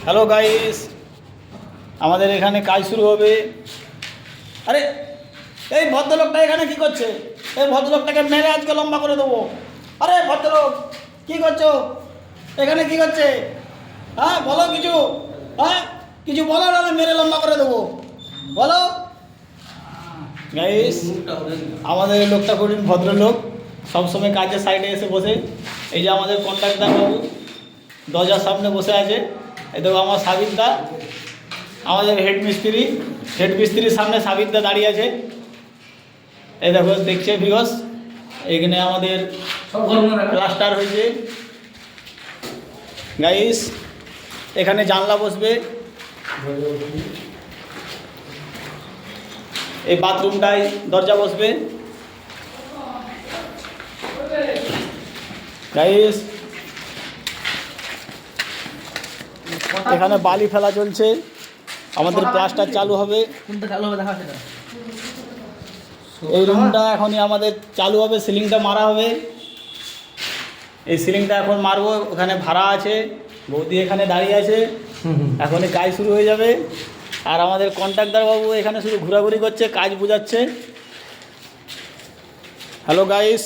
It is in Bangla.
হ্যালো গাইস, আমাদের এখানে কাজ শুরু হবে। আরে এই ভদ্রলোকটা এখানে কি করছে? এই ভদ্রলোকটাকে মেরে আজকে লম্বা করে দেবো। আরে ভদ্রলোক কি করছো এখানে? কি করছে? হ্যাঁ বলো কিছু। হ্যাঁ কিছু বলো, না মেরে লম্বা করে দেবো। বলো গাইস, আমাদের এই লোকটা কঠিন ভদ্রলোক, সবসময় কাজের সাইডে এসে বসে। এই যে আমাদের কন্ট্রাক্টর বাবু দরজার সামনে বসে আছে। এই দেখো আমার সাবিরদা, আমাদের হেড মিস্ত্রির সামনে সাবিরদা দাঁড়িয়ে আছে। এই দেখো দেখছে ভিউয়ার্স, এখানে আমাদের প্লাস্টার হয়েছে গাইস। এখানে জানলা বসবে, এই বাথরুমটায় দরজা বসবে গাইস। এখানে বালি ফেলা চলছে, আমাদের প্লাস্টার চালু হবে। এই রুমটা এখনই আমাদের চালু হবে, সিলিংটা মারা হবে। এই সিলিংটা এখন মারবো, ওখানে ভাড়া আছে, বৌদি এখানে দাঁড়িয়ে আছে, এখনই কাজ শুরু হয়ে যাবে। আর আমাদের কন্ট্রাক্টর বাবু এখানে শুধু ঘোরাঘুরি করছে, কাজ বোঝাচ্ছে। Hello guys.